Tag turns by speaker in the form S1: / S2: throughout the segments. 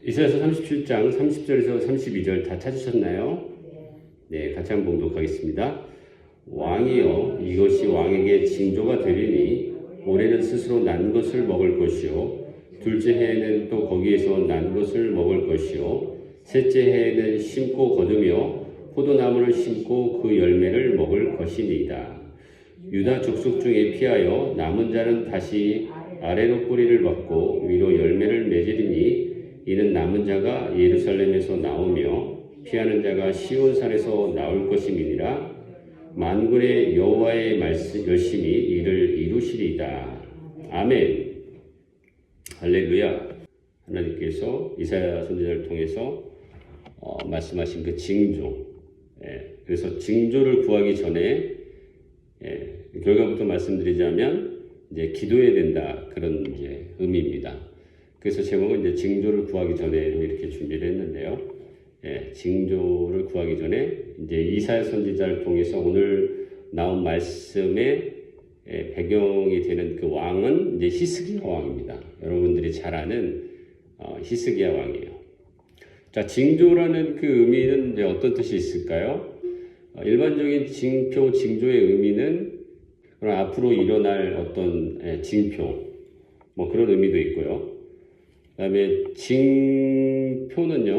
S1: 이사야서 37장 30절에서 32절 다 찾으셨나요? 네, 같이 한번 봉독하겠습니다. 왕이여, 이것이 왕에게 징조가 되리니 올해는 스스로 난 것을 먹을 것이요, 둘째 해에는 또 거기에서 난 것을 먹을 것이요, 셋째 해에는 심고 거두며 포도나무를 심고 그 열매를 먹을 것이니이다. 유다 족속 중에 피하여 남은 자는 다시 아래로 뿌리를 받고 위로 열매를 맺으리니, 이는 남은 자가 예루살렘에서 나오며 피하는 자가 시온산에서 나올 것임이니라. 만군의 여호와의 말씀 열심히 이를 이루시리이다. 아멘. 할렐루야. 하나님께서 이사야 선지자를 통해서 말씀하신 그 징조. 그래서 징조를 구하기 전에 결과부터 말씀드리자면 이제 기도해야 된다, 그런 이제 의미입니다. 그래서 제목은 이제 징조를 구하기 전에 이렇게 준비를 했는데요. 징조를 구하기 전에 이제 이사야 선지자를 통해서 오늘 나온 말씀의 배경이 되는 그 왕은 이제 히스기야 왕입니다. 여러분들이 잘 아는 히스기야 왕이에요. 자, 징조라는 그 의미는 이제 어떤 뜻이 있을까요? 일반적인 징표, 징조의 의미는 그런 앞으로 일어날 어떤 징표, 뭐 그런 의미도 있고요. 그 다음에 징표는요,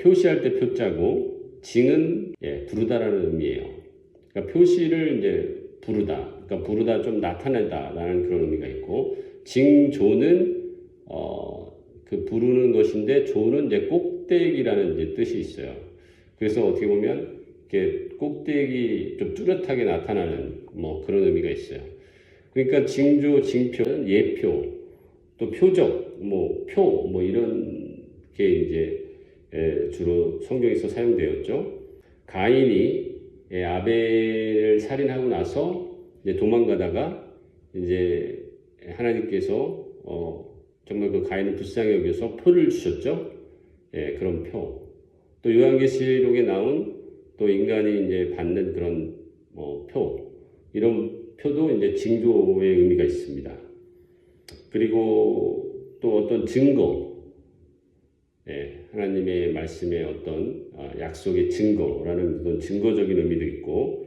S1: 표시할 때 표자고, 징은 부르다라는 의미예요. 그러니까 표시를 이제 부르다, 그러니까 부르다, 좀 나타내다라는 그런 의미가 있고, 징조는 그 부르는 것인데, 조는 이제 꼭대기라는 이제 뜻이 있어요. 그래서 어떻게 보면 이렇게 꼭대기 좀 뚜렷하게 나타나는 뭐 그런 의미가 있어요. 그러니까 징조, 징표는 예표, 또 표적, 뭐 이런 게 이제 주로 성경에서 사용되었죠. 가인이 아벨을 살인하고 나서 이제 도망가다가 이제 하나님께서 정말 그 가인을 불쌍히 여겨서 표를 주셨죠. 그런 표. 또 요한계시록에 나온 또 인간이 이제 받는 그런 표, 이런 표도 이제 징조의 의미가 있습니다. 그리고 또 어떤 증거, 하나님의 말씀의 어떤 약속의 증거라는 어떤 증거적인 의미도 있고,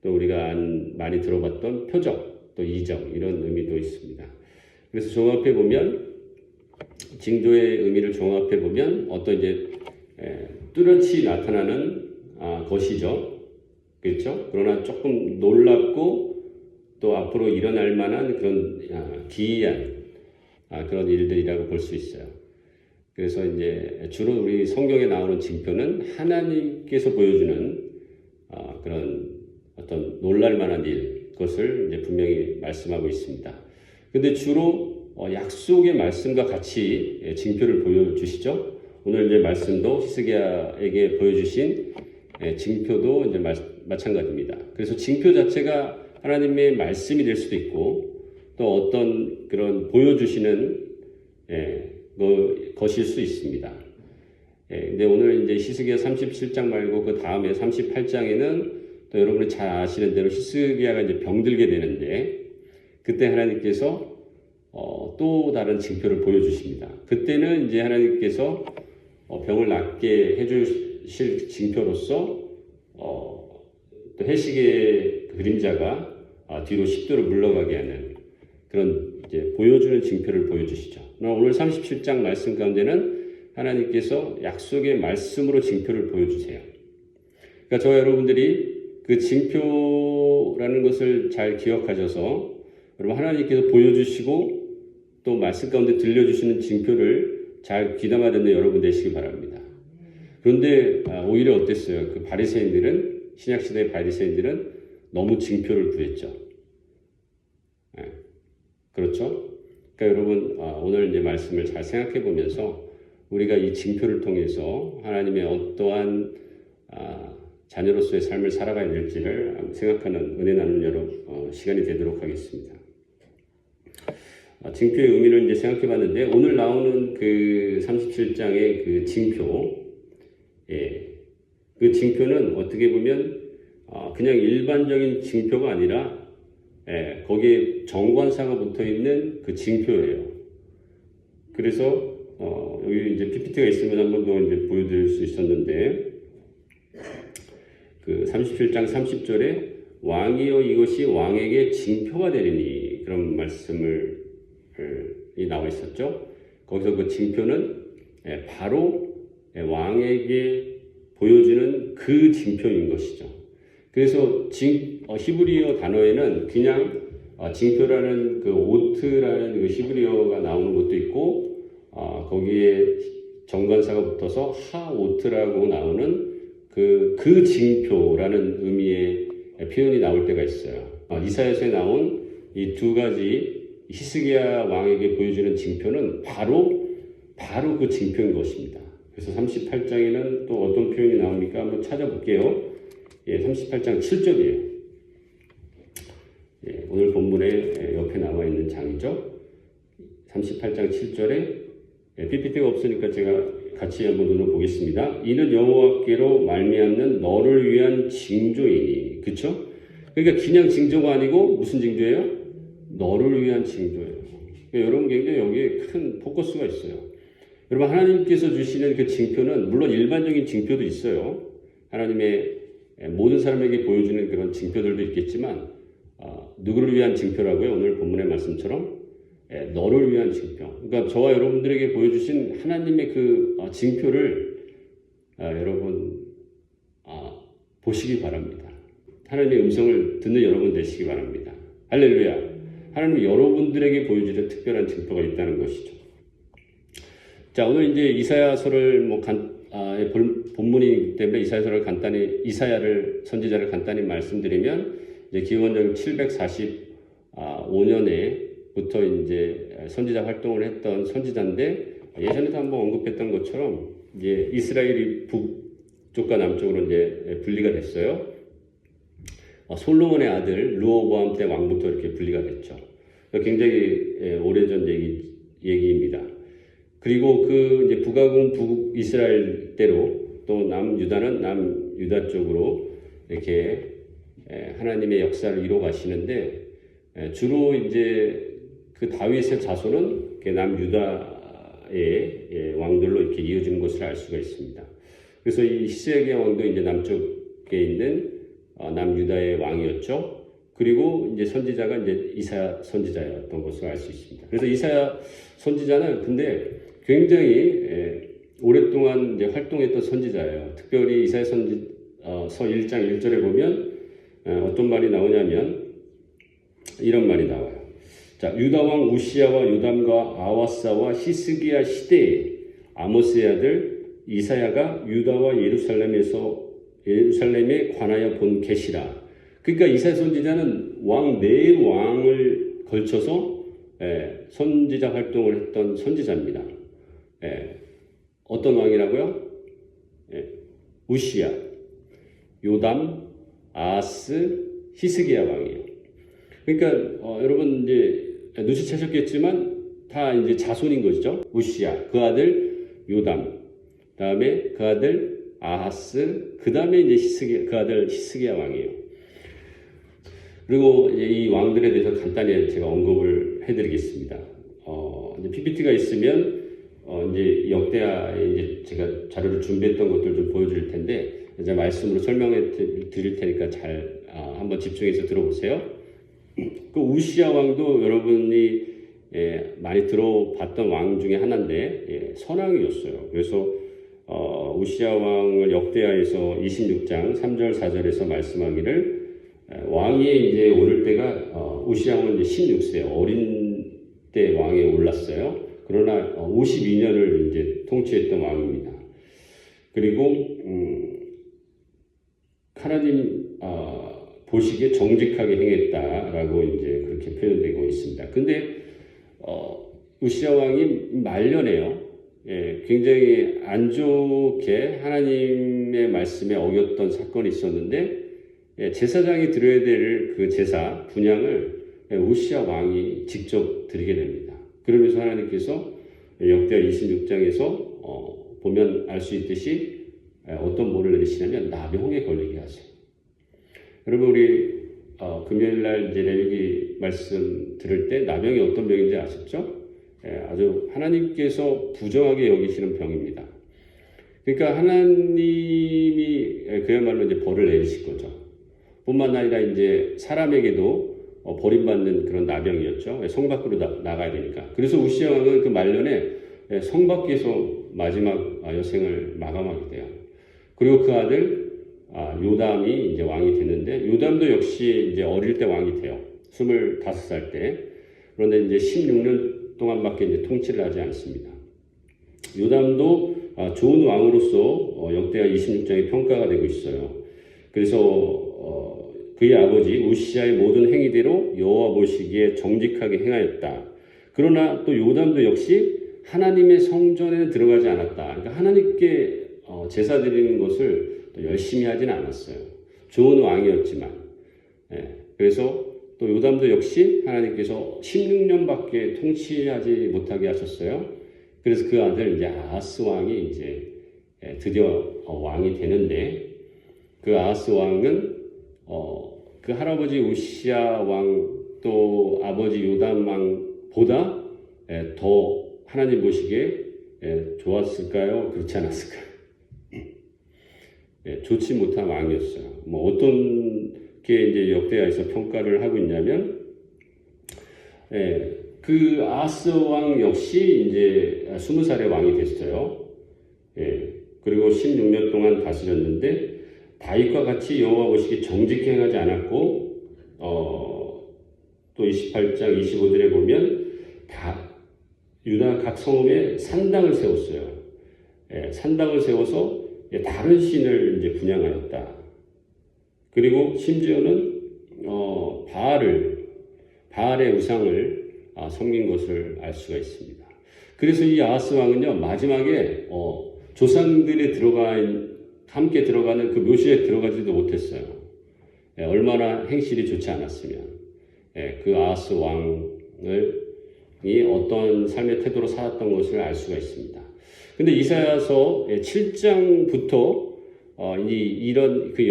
S1: 또 우리가 많이 들어봤던 표적, 또 이적, 이런 의미도 있습니다. 그래서 종합해 보면, 징조의 의미를 종합해 보면 어떤 이제 뚜렷이 나타나는 것이죠. 그렇죠? 그러나 조금 놀랍고 또 앞으로 일어날 만한 그런 기이한 그런 일들이라고 볼 수 있어요. 그래서 이제 주로 우리 성경에 나오는 징표는 하나님께서 보여주는 그런 어떤 놀랄 만한 일, 그것을 이제 분명히 말씀하고 있습니다. 근데 주로 약속의 말씀과 같이 징표를 보여주시죠. 오늘 이제 말씀도 히스기야에게 보여주신 징표도 이제 마찬가지입니다. 그래서 징표 자체가 하나님의 말씀이 될 수도 있고, 또 어떤 그런 보여주시는 것일 수 있습니다. 근데 오늘 이제 히스기야 37장 말고 그 다음에 38장에는 또 여러분이 잘 아시는 대로 히스기야가 이제 병들게 되는데, 그때 하나님께서 또 다른 징표를 보여주십니다. 그때는 이제 하나님께서 병을 낫게 해주실 징표로서 또 해식의 그림자가 뒤로 10도를 물러가게 하는 그런 이제 보여주는 징표를 보여주시죠. 오늘 37장 말씀 가운데는 하나님께서 약속의 말씀으로 징표를 보여주세요. 그러니까 저와 여러분들이 그 징표라는 것을 잘 기억하셔서 여러분 하나님께서 보여주시고 또 말씀 가운데 들려주시는 징표를 잘 귀담아 듣는 여러분 되시기 바랍니다. 그런데 오히려 어땠어요? 그 바리새인들은, 신약시대의 바리새인들은 너무 징표를 구했죠. 그렇죠? 그러니까 여러분 오늘 이제 말씀을 잘 생각해 보면서 우리가 이 징표를 통해서 하나님의 어떠한 자녀로서의 삶을 살아가야 될지를 생각하는 은혜 나누는 시간이 되도록 하겠습니다. 징표의 의미를 이제 생각해 봤는데, 오늘 나오는 그 37장의 그 징표, 그 징표는 어떻게 보면 그냥 일반적인 징표가 아니라 거기에 정관사가 붙어 있는 그 징표예요. 그래서 여기 이제 PPT가 있으면 한 번 더 이제 보여드릴 수 있었는데, 그 37장 30절에 왕이여 이것이 왕에게 징표가 되리니 그런 말씀을 이 나와 있었죠. 거기서 그 징표는 바로 왕에게 보여주는 그 징표인 것이죠. 그래서 히브리어 단어에는 그냥 징표라는 그 오트라는 그 히브리어가 나오는 것도 있고, 거기에 정관사가 붙어서 하오트라고 나오는 그 징표라는 의미의 표현이 나올 때가 있어요. 이사야서에 나온 이 두 가지 히스기야 왕에게 보여주는 징표는 바로 그 징표인 것입니다. 그래서 38장에는 또 어떤 표현이 나옵니까? 한번 찾아볼게요. 38장 7절이에요. 오늘 본문에 옆에 나와 있는 장이죠. 38장 7절에 PPT가 없으니까 제가 같이 한번 눈어보겠습니다. 이는 여호와께로 말미암는 너를 위한 징조이니. 그쵸? 그러니까 그냥 징조가 아니고 무슨 징조예요? 너를 위한 징조예요. 여러분 굉장히 여기에 큰 포커스가 있어요. 여러분 하나님께서 주시는 그 징표는 물론 일반적인 징표도 있어요. 하나님의 모든 사람에게 보여주는 그런 징표들도 있겠지만 누구를 위한 징표라고요? 오늘 본문의 말씀처럼 너를 위한 징표. 그러니까 저와 여러분들에게 보여주신 하나님의 그 징표를 여러분 보시기 바랍니다. 하나님의 음성을 듣는 여러분 되시기 바랍니다. 할렐루야. 하나님이 여러분들에게 보여주는 특별한 징표가 있다는 것이죠. 자, 오늘 이제 이사야서를 본문이기 때문에 이사야서를 이사야를 선지자를 간단히 말씀드리면, 이제 기원전 745년에부터 이제 선지자 활동을 했던 선지자인데, 예전에도 한번 언급했던 것처럼 이제 이스라엘이 북쪽과 남쪽으로 이제 분리가 됐어요. 솔로몬의 아들 르호보암 때 왕부터 이렇게 분리가 됐죠. 굉장히 오래전 얘기입니다. 그리고 그 이제 북아궁 북이스라엘 때로 또 남유다는 남유다 쪽으로 이렇게 하나님의 역사를 이루어 가시는데, 주로 이제 그 다윗의 자손은 남유다의 왕들로 이렇게 이어지는 것을 알 수가 있습니다. 그래서 이 히스기야 왕도 이제 남쪽에 있는 남유다의 왕이었죠. 그리고 이제 선지자가 이제 이사야 선지자였던 것을 알 수 있습니다. 그래서 이사야 선지자는 근데 굉장히 오랫동안 이제 활동했던 선지자예요. 특별히 이사야 서 1장 1절에 보면 어떤 말이 나오냐면 이런 말이 나와요. 자, 유다 왕 우시야와 요담과 아와사와 히스기야 시대에 아모스의 아들 이사야가 유다와 예루살렘에 관하여 본 계시라. 그러니까 이사야 선지자는 네 왕을 걸쳐서 선지자 활동을 했던 선지자입니다. 어떤 왕이라고요? 우시야, 요담, 아하스, 히스기야 왕이에요. 그러니까 여러분 이제 눈치채셨겠지만 다 이제 자손인 것이죠. 우시야, 그 아들 요담, 다음에 그 아들 아하스, 그 다음에 이제 그 아들 히스기야 왕이에요. 그리고 이제 이 왕들에 대해서 간단히 제가 언급을 해드리겠습니다. 이제 PPT가 있으면 이제 역대하에 이제 제가 자료를 준비했던 것들 좀 보여드릴 텐데, 이제 말씀으로 설명해 드릴 테니까 잘 한번 집중해서 들어보세요. 그 우시야 왕도 여러분이 많이 들어봤던 왕 중에 하나인데 선왕이었어요. 그래서 우시야 왕을 역대하에서 26장 3절 4절에서 말씀하기를 왕이 이제 오를 때가 우시야 왕은 이제 16세 어린 때 왕에 올랐어요. 그러나 52년을 이제 통치했던 왕입니다. 그리고 하나님 보시기에 정직하게 행했다라고 이제 그렇게 표현되고 있습니다. 근데 우시야 왕이 말년에요. 굉장히 안 좋게 하나님의 말씀에 어겼던 사건이 있었는데, 제사장이 드려야 될 그 제사 분향을 우시야 왕이 직접 드리게 됩니다. 그러면서 하나님께서 역대하 26장에서 보면 알 수 있듯이 어떤 벌을 내리시냐면 나병에 걸리게 하세요. 여러분 우리 금요일날 이제 레위기 말씀 들을 때 나병이 어떤 병인지 아셨죠? 아주 하나님께서 부정하게 여기시는 병입니다. 그러니까 하나님이 그야말로 이제 벌을 내리실 거죠. 뿐만 아니라 이제 사람에게도 버림받는 그런 나병이었죠. 성 밖으로 나가야 되니까. 그래서 우시야 왕은 그 말년에 성 밖에서 마지막 여생을 마감하게 돼요. 그리고 그 아들 요담이 이제 왕이 됐는데, 요담도 역시 이제 어릴 때 왕이 돼요. 25살 때. 그런데 이제 16년 동안밖에 이제 통치를 하지 않습니다. 요담도 좋은 왕으로서 역대하 26장에 평가가 되고 있어요. 그래서 그의 아버지 우시야의 모든 행위대로 여호와 보시기에 정직하게 행하였다. 그러나 또 요담도 역시 하나님의 성전에는 들어가지 않았다. 그러니까 하나님께 제사 드리는 것을 또 열심히 하진 않았어요. 좋은 왕이었지만. 그래서 또 요담도 역시 하나님께서 16년밖에 통치하지 못하게 하셨어요. 그래서 그 아들 이제 아하스 왕이 이제 드디어 왕이 되는데, 그 아하스 왕은 그 할아버지 우시야 왕 또 아버지 요담 왕보다 더 하나님 보시기에 좋았을까요? 그렇지 않았을까요? 좋지 못한 왕이었어요. 뭐 어떤 게 이제 역대하에서 평가를 하고 있냐면, 그 아하스 왕 역시 이제 20살의 왕이 됐어요. 그리고 16년 동안 다스렸는데, 다윗과 같이 여호와 보시기에 정직히 행하지 않았고, 또 28장 25절에 보면 유다 각 성읍에 산당을 세웠어요. 산당을 세워서 다른 신을 이제 분양하였다. 그리고 심지어는 바알의 우상을 섬긴 것을 알 수가 있습니다. 그래서 이 아하스 왕은요, 마지막에 조상들이 함께 들어가는 그 묘실에 들어가지도 못했어요. 얼마나 행실이 좋지 않았으면. 그 아하스 왕이 어떤 삶의 태도로 살았던 것을 알 수가 있습니다. 근데 이사야서 7장부터 이런 그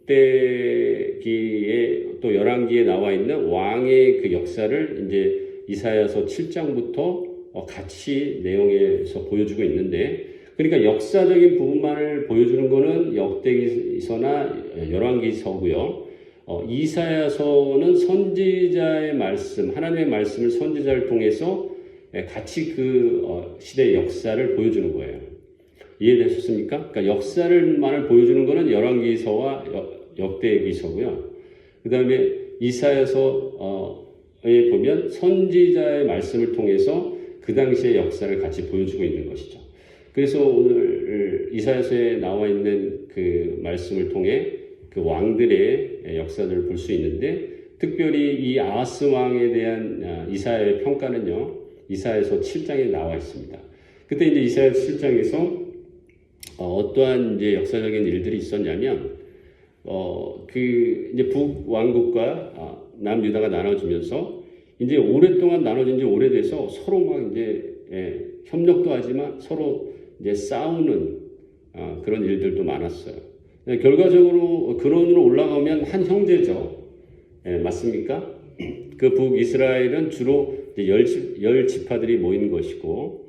S1: 역대기에 또 열왕기에 나와 있는 왕의 그 역사를 이제 이사야서 7장부터 같이 내용에서 보여주고 있는데, 그러니까 역사적인 부분만을 보여주는 것은 역대기서나 열왕기서고요. 이사야서는 선지자의 말씀, 하나님의 말씀을 선지자를 통해서 같이 그 시대의 역사를 보여주는 거예요. 이해되셨습니까? 그러니까 역사를만을 보여주는 것은 열왕기서와 역대기서고요. 그 다음에 이사야서에 보면 선지자의 말씀을 통해서 그 당시의 역사를 같이 보여주고 있는 것이죠. 그래서 오늘 이사야서에 나와 있는 그 말씀을 통해 그 왕들의 역사들을 볼 수 있는데, 특별히 이 아하스 왕에 대한 이사야의 평가는요, 이사야서 7장에 나와 있습니다. 그때 이제 이사야서 7장에서 어떠한 이제 역사적인 일들이 있었냐면, 그 이제 북왕국과 남유다가 나눠지면서 이제 오랫동안 나눠진 지 오래돼서 서로 막 이제 협력도 하지만 서로 이제 싸우는 그런 일들도 많았어요. 결과적으로 근원으로 올라가면 한 형제죠. 맞습니까? 그 북이스라엘은 주로 이제 열 지파들이 모인 것이고,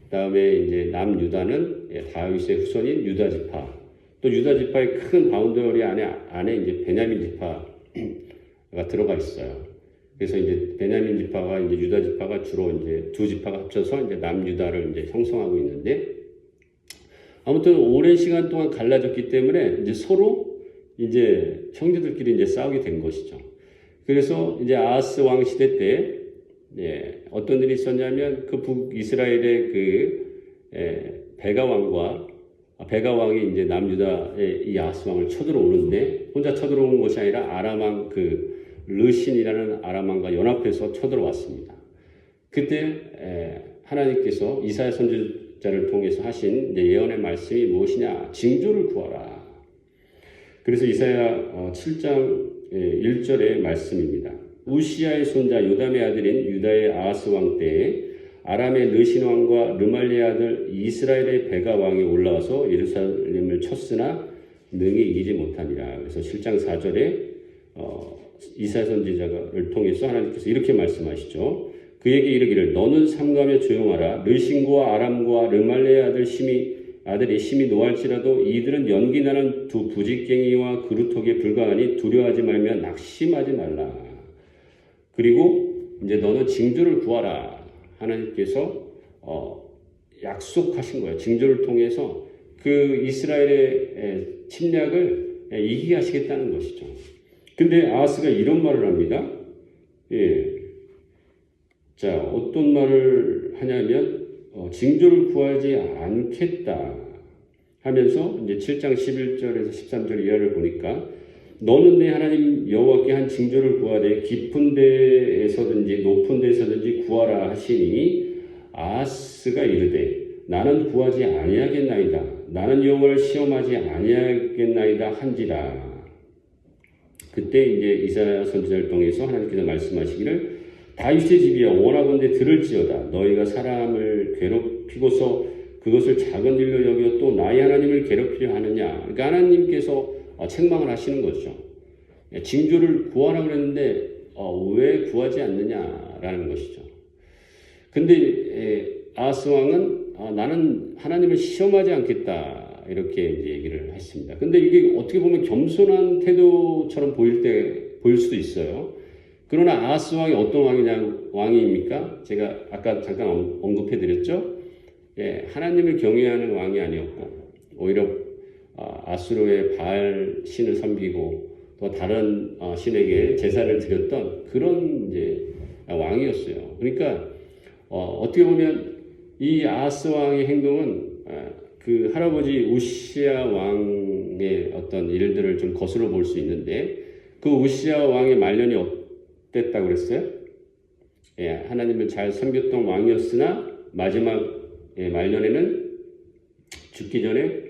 S1: 그다음에 이제 남유다는 다윗의 후손인 유다 지파, 또 유다 지파의 큰 바운더리 안에 이제 베냐민 지파가 들어가 있어요. 그래서 이제 베냐민 지파가 이제 유다 지파가 주로 이제 두 지파가 합쳐서 이제 남유다를 이제 형성하고 있는데, 아무튼 오랜 시간 동안 갈라졌기 때문에 이제 서로 이제 형제들끼리 이제 싸우게 된 것이죠. 그래서 이제 아하스 왕 시대 때 어떤 일이 있었냐면, 그 북이스라엘의 그 베가 왕이 이제 남유다의 이 아하스 왕을 쳐들어오는데, 혼자 쳐들어온 것이 아니라 아람 왕 그 르신이라는 아람 왕과 연합해서 쳐들어왔습니다. 그때 하나님께서 이사야 선지자를 통해서 하신 예언의 말씀이 무엇이냐? 징조를 구하라. 그래서 이사야 7장 1절의 말씀입니다. 우시야의 손자 요담의 아들인 유다의 아하스 왕 때에 아람의 르신 왕과 르말리의 아들 이스라엘의 베가 왕이 올라와서 예루살렘을 쳤으나 능히 이기지 못하니라. 그래서 7장 4절에 이사야 선지자를 통해서 하나님께서 이렇게 말씀하시죠. 그에게 이르기를 너는 삼가며 조용하라. 르신과 아람과 르말레의 아들이 심히 노할지라도 이들은 연기 나는 두 부직갱이와 그루터기에 불과하니 두려워하지 말며 낙심하지 말라. 그리고 이제 너는 징조를 구하라. 하나님께서 약속하신 거예요. 징조를 통해서 그 이스라엘의 침략을 이기게 하시겠다는 것이죠. 근데 아하스가 이런 말을 합니다. 예. 자, 어떤 말을 하냐면 징조를 구하지 않겠다 하면서 이제 7장 11절에서 13절 이하를 보니까 너는 내 하나님 여호와께 한 징조를 구하되 깊은 데에서든지 높은 데에서든지 구하라 하시니 아하스가 이르되 나는 구하지 아니하겠나이다. 나는 여호와를 시험하지 아니하겠나이다 한지라. 그때 이제 이사야 선지자를 통해서 하나님께서 말씀하시기를 다윗의 집이여 원하건대 들을지어다. 너희가 사람을 괴롭히고서 그것을 작은 일로 여겨 또 나의 하나님을 괴롭히려 하느냐. 그러니까 하나님께서 책망을 하시는 거죠. 징조를 구하라고 그랬는데 왜 구하지 않느냐라는 것이죠. 근데 아하스 왕은 나는 하나님을 시험하지 않겠다 이렇게 이제 얘기를 했습니다. 근데 이게 어떻게 보면 겸손한 태도처럼 보일 수도 있어요. 그러나 아하스 왕이 어떤 왕입니까? 제가 아까 잠깐 언급해드렸죠. 예, 하나님을 경외하는 왕이 아니었고 오히려 아수르의 바알 신을 섬기고 또 다른 신에게 제사를 드렸던 그런 이제 왕이었어요. 그러니까 어떻게 보면 이 아하스 왕의 행동은 그 할아버지 우시야 왕의 어떤 일들을 좀 거슬러 볼 수 있는데 그 우시야 왕의 말년이 어땠다고 그랬어요? 예, 하나님을 잘 섬겼던 왕이었으나 마지막 말년에는 죽기 전에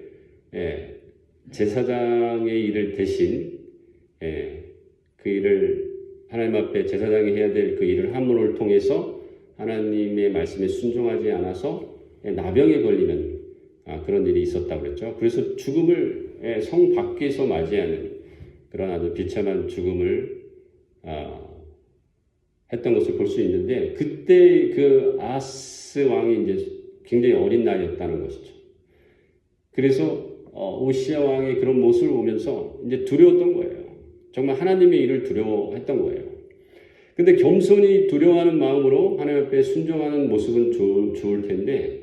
S1: 제사장의 일을 대신 그 일을 하나님 앞에 제사장이 해야 될 그 일을 함으로를 통해서 하나님의 말씀에 순종하지 않아서 나병에 걸리는 그런 일이 있었다고 그랬죠. 그래서 죽음을 성 밖에서 맞이하는 그런 아주 비참한 죽음을 했던 것을 볼 수 있는데 그때 그 아하스 왕이 이제 굉장히 어린 나이였다는 것이죠. 그래서 우시야 왕의 그런 모습을 보면서 이제 두려웠던 거예요. 정말 하나님의 일을 두려워했던 거예요. 근데 겸손히 두려워하는 마음으로 하나님 앞에 순종하는 모습은 좋을 텐데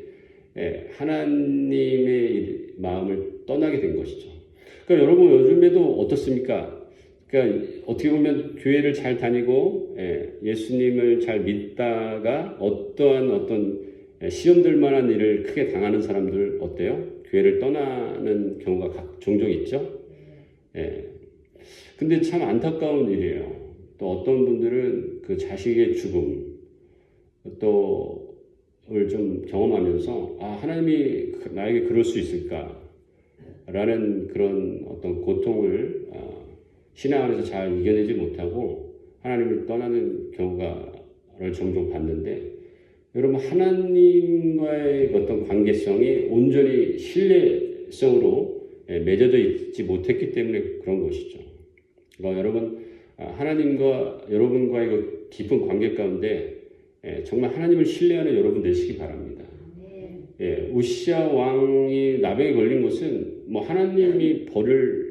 S1: 하나님의 마음을 떠나게 된 것이죠. 그러니까 여러분 요즘에도 어떻습니까? 그러니까 어떻게 보면 교회를 잘 다니고 예수님을 잘 믿다가 어떤 시험될 만한 일을 크게 당하는 사람들 어때요? 교회를 떠나는 경우가 종종 있죠. 근데 참 안타까운 일이에요. 또 어떤 분들은 그 자식의 죽음 또를 좀 경험하면서 하나님이 나에게 그럴 수 있을까라는 그런 어떤 고통을 신앙 안에서 잘 이겨내지 못하고 하나님을 떠나는 경우를 종종 봤는데 여러분 하나님과의 어떤 관계성이 온전히 신뢰성으로 맺어져 있지 못했기 때문에 그런 것이죠. 그러니까 여러분 하나님과 여러분과의 그 깊은 관계 가운데 정말 하나님을 신뢰하는 여러분 되시기 바랍니다. 우시야 왕이 나병에 걸린 것은 하나님이 벌을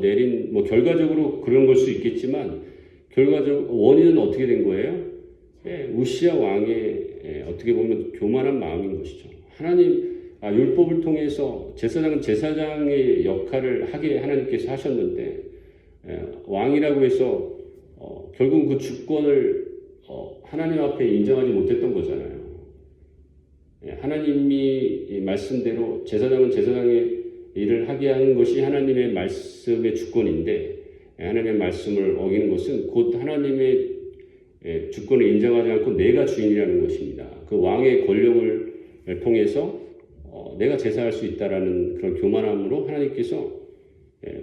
S1: 내린 결과적으로 그런 걸 수 있겠지만 결과적 원인은 어떻게 된 거예요? 우시야 왕의 어떻게 보면 교만한 마음인 것이죠. 하나님 율법을 통해서 제사장은 제사장의 역할을 하게 하나님께서 하셨는데 왕이라고 해서 결국 그 주권을 하나님 앞에 인정하지 못했던 거잖아요. 하나님이 말씀대로 제사장은 제사장의 일을 하게 하는 것이 하나님의 말씀의 주권인데 하나님의 말씀을 어기는 것은 곧 하나님의 주권을 인정하지 않고 내가 주인이라는 것입니다. 그 왕의 권력을 통해서 내가 제사할 수 있다라는 그런 교만함으로 하나님께서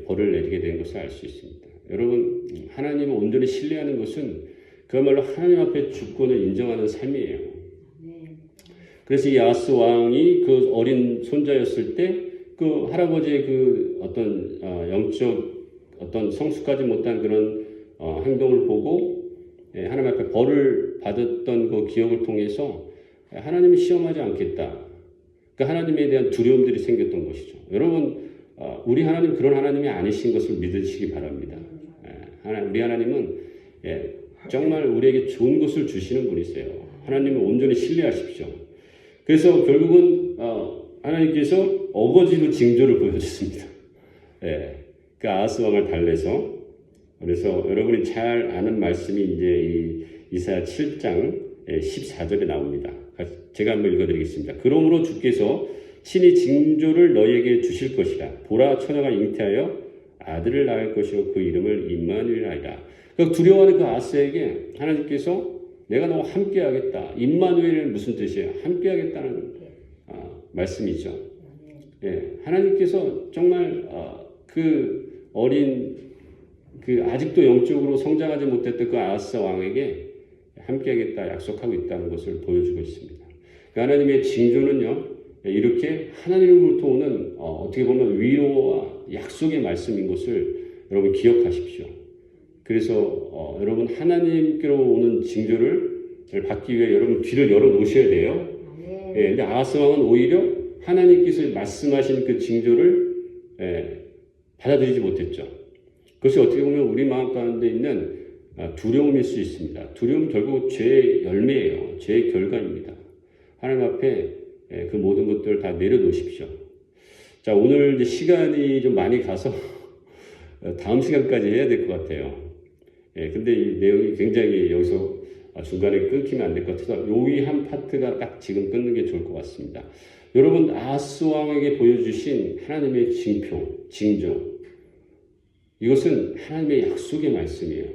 S1: 벌을 내리게 된 것을 알 수 있습니다. 여러분 하나님을 온전히 신뢰하는 것은 그야말로 하나님 앞에 주권을 인정하는 삶이에요. 그래서 이 아하스 왕이 그 어린 손자였을 때 그 할아버지의 그 어떤 영적 어떤 성숙하지 못한 그런 행동을 보고 하나님 앞에 벌을 받았던 그 기억을 통해서 하나님을 시험하지 않겠다. 그 하나님에 대한 두려움들이 생겼던 것이죠. 여러분, 우리 하나님 그런 하나님이 아니신 것을 믿으시기 바랍니다. 우리 하나님은 정말 우리에게 좋은 것을 주시는 분이세요. 하나님을 온전히 신뢰하십시오. 그래서 결국은 하나님께서 어거지로 징조를 보여주셨습니다. 그 아하스 왕을 달래서. 그래서 여러분이 잘 아는 말씀이 이제 이 이사야 7장 14절에 나옵니다. 제가 한번 읽어드리겠습니다. 그러므로 주께서 친히 징조를 너희에게 주실 것이라. 보라, 처녀가 잉태하여 아들을 낳을 것이요 그 이름을 임마누엘이라. 그러니까 두려워하는 그 아하스에게 하나님께서 내가 너와 함께하겠다. 임마누엘은 무슨 뜻이에요? 함께하겠다는 말씀이죠. 하나님께서 정말 그 어린 그 아직도 영적으로 성장하지 못했던 그 아하스 왕에게 함께하겠다 약속하고 있다는 것을 보여주고 있습니다. 그 하나님의 징조는요, 이렇게 하나님으로부터 오는 어떻게 보면 위로와 약속의 말씀인 것을 여러분 기억하십시오. 그래서 여러분 하나님께로 오는 징조를 받기 위해 여러분 귀를 열어 놓으셔야 돼요. 근데 아하스 왕은 오히려 하나님께서 말씀하신 그 징조를 받아들이지 못했죠. 그것이 어떻게 보면 우리 마음 가운데 있는 두려움일 수 있습니다. 두려움 결국 죄의 열매예요. 죄의 결과입니다. 하나님 앞에 그 모든 것들을 다 내려놓으십시오. 자, 오늘 이제 시간이 좀 많이 가서 다음 시간까지 해야 될 것 같아요. 근데 이 내용이 굉장히 여기서 중간에 끊기면 안 될 것 같아서 요 위 한 파트가 딱 지금 끊는 게 좋을 것 같습니다. 여러분, 아하스 왕에게 보여주신 하나님의 징표, 징조, 이것은 하나님의 약속의 말씀이에요.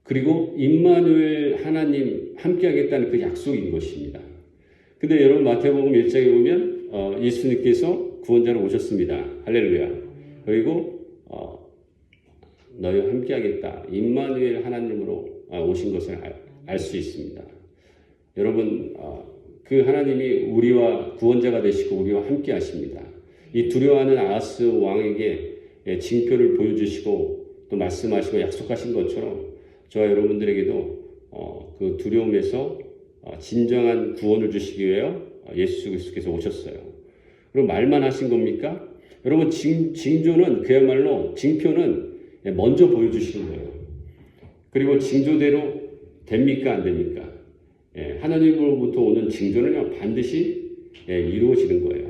S1: 그리고 임마누엘 하나님 함께하겠다는 그 약속인 것입니다. 근데 여러분 마태복음 1장에 보면 예수님께서 구원자로 오셨습니다. 할렐루야. 그리고 너희와 함께하겠다. 임마누엘 하나님으로 오신 것을 알 수 있습니다. 여러분, 그 하나님이 우리와 구원자가 되시고 우리와 함께하십니다. 이 두려워하는 아하스 왕에게 징표를 보여주시고 또 말씀하시고 약속하신 것처럼 저와 여러분들에게도 그 두려움에서 진정한 구원을 주시기 위해 예수 그리스도께서 오셨어요. 그럼 말만 하신 겁니까? 여러분, 징조는 그야말로 징표는 먼저 보여주시는 거예요. 그리고 징조대로 됩니까? 안 됩니까? 하나님으로부터 오는 징조는요, 반드시 이루어지는 거예요.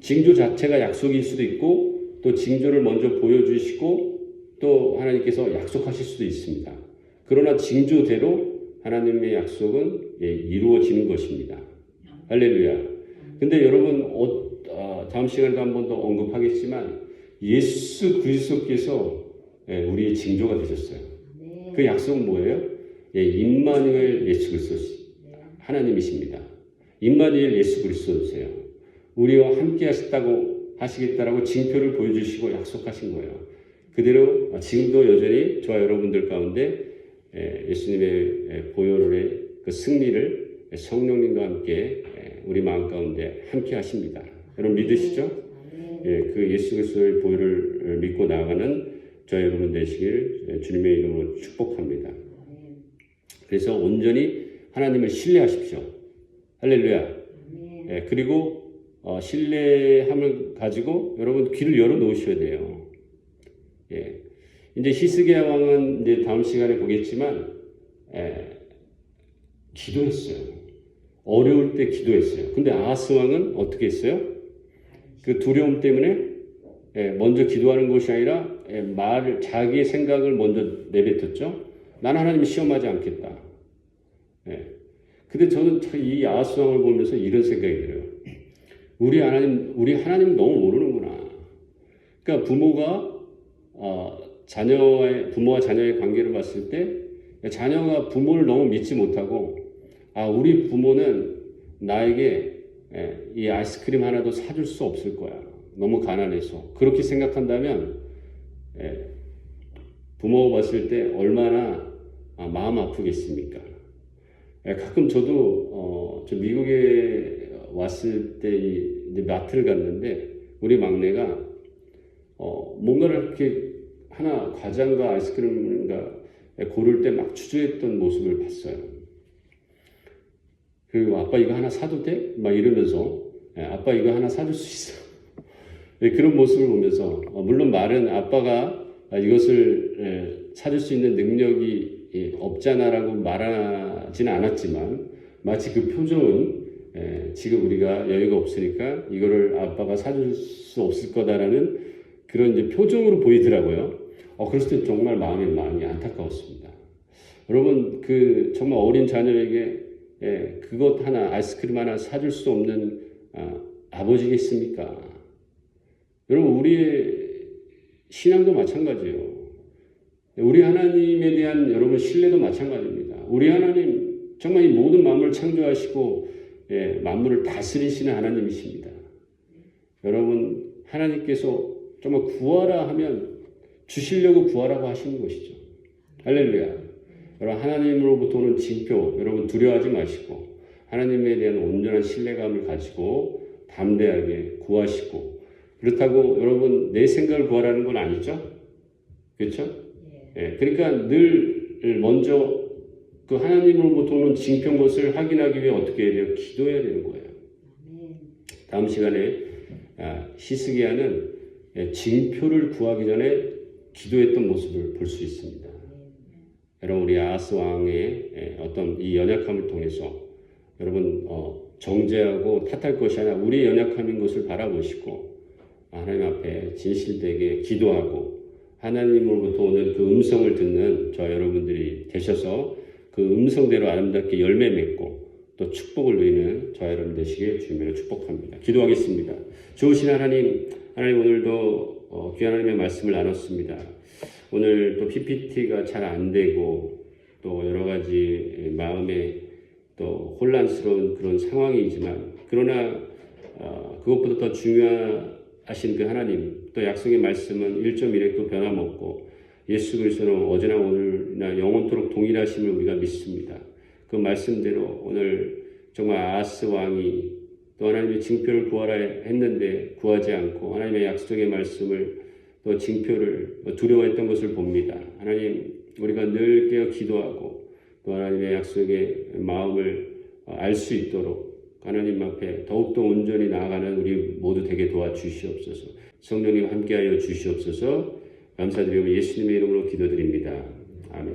S1: 징조 자체가 약속일 수도 있고 또 징조를 먼저 보여주시고 또 하나님께서 약속하실 수도 있습니다. 그러나 징조대로 하나님의 약속은 이루어지는 것입니다. 할렐루야. 근데 여러분, 다음 시간에도 한 번 더 언급하겠지만 예수 그리스도께서 우리의 징조가 되셨어요. 그 약속은 뭐예요? 임마누엘 예수 그리스도 하나님이십니다. 임마누엘 예수 그리스도세요. 우리와 함께 하시겠다라고 징표를 보여주시고 약속하신 거예요. 그대로 지금도 여전히 저와 여러분들 가운데 예수님의 보혈의 그 승리를 성령님과 함께 우리 마음 가운데 함께 하십니다. 여러분 믿으시죠? 그 예수 그리스도의 보혈을 믿고 나아가는 저와 여러분 되시길 주님의 이름으로 축복합니다. 그래서 온전히 하나님을 신뢰하십시오. 할렐루야. 그리고 신뢰함을 가지고 여러분 귀를 열어 놓으셔야 돼요. 이제 히스기야 왕은 이제 다음 시간에 보겠지만 기도했어요. 어려울 때 기도했어요. 근데 아하스 왕은 어떻게 했어요? 그 두려움 때문에 먼저 기도하는 것이 아니라 자기의 생각을 먼저 내뱉었죠. 나는 하나님을 시험하지 않겠다. 근데 저는 이 아하스 왕을 보면서 이런 생각이 들어요. 우리 하나님 너무 모르는구나. 그러니까 부모와 자녀의 관계를 봤을 때 자녀가 부모를 너무 믿지 못하고 우리 부모는 나에게 이 아이스크림 하나도 사줄 수 없을 거야. 너무 가난해서. 그렇게 생각한다면 부모가 봤을 때 얼마나 마음 아프겠습니까? 가끔 저도 저 미국에 왔을 때 이제 마트를 갔는데 우리 막내가 뭔가를 이렇게 하나 과자인가 아이스크림인가 고를 때 막 주저했던 모습을 봤어요. 그리고 아빠 이거 하나 사도 돼? 막 이러면서 아빠 이거 하나 사줄 수 있어. 그런 모습을 보면서 물론 말은 아빠가 이것을 사줄 수 있는 능력이 없잖아라고 말하지는 않았지만 마치 그 표정은 지금 우리가 여유가 없으니까 이거를 아빠가 사줄 수 없을 거다라는 그런 이제 표정으로 보이더라고요. 그랬을 때 정말 마음이 많이 안타까웠습니다. 여러분 그 정말 어린 자녀에게 그것 하나 아이스크림 하나 사줄 수 없는 아버지겠습니까? 여러분 우리의 신앙도 마찬가지예요. 우리 하나님에 대한 여러분 신뢰도 마찬가지입니다. 우리 하나님 정말 이 모든 만물을 창조하시고 만물을 다스리시는 하나님이십니다. 여러분 하나님께서 정말 구하라 하면 주시려고 구하라고 하시는 것이죠. 할렐루야. 여러분 하나님으로부터 오는 징표 여러분 두려워하지 마시고 하나님에 대한 온전한 신뢰감을 가지고 담대하게 구하시고 그렇다고 여러분 내 생각을 구하라는 건 아니죠. 그렇죠? 그러니까 늘 먼저 그 하나님으로부터 오는 징표인 것을 확인하기 위해 어떻게 해야 돼요? 기도해야 되는 거예요. 다음 시간에 히스기야는 징표를 구하기 전에 기도했던 모습을 볼 수 있습니다. 여러분 우리 아하스 왕의 어떤 이 연약함을 통해서 여러분 정죄하고 탓할 것이 아니라 우리의 연약함인 것을 바라보시고 하나님 앞에 진실되게 기도하고 하나님으로부터 오는 그 음성을 듣는 저 여러분들이 되셔서 그 음성대로 아름답게 열매 맺고 또 축복을 누리는 저 여러분 되시길 주님으로 축복합니다. 기도하겠습니다. 좋으신 하나님 오늘도 귀한 하나님의 말씀을 나눴습니다. 오늘 또 PPT가 잘 안 되고 또 여러 가지 마음에 또 혼란스러운 그런 상황이지만 그러나 그것보다 더 중요하신 그 하나님 또 약속의 말씀은 1.1획도 변함없고 예수 그리스도는 어제나 오늘이나 영원토록 동일하심을 우리가 믿습니다. 그 말씀대로 오늘 정말 아하스 왕이 또 하나님의 징표를 구하라 했는데 구하지 않고 하나님의 약속의 말씀을 또 징표를 두려워했던 것을 봅니다. 하나님 우리가 늘 깨어 기도하고 또 하나님의 약속의 마음을 알 수 있도록 하나님 앞에 더욱더 온전히 나아가는 우리 모두 되게 도와주시옵소서. 성령님 함께하여 주시옵소서. 감사드리며 예수님의 이름으로 기도드립니다.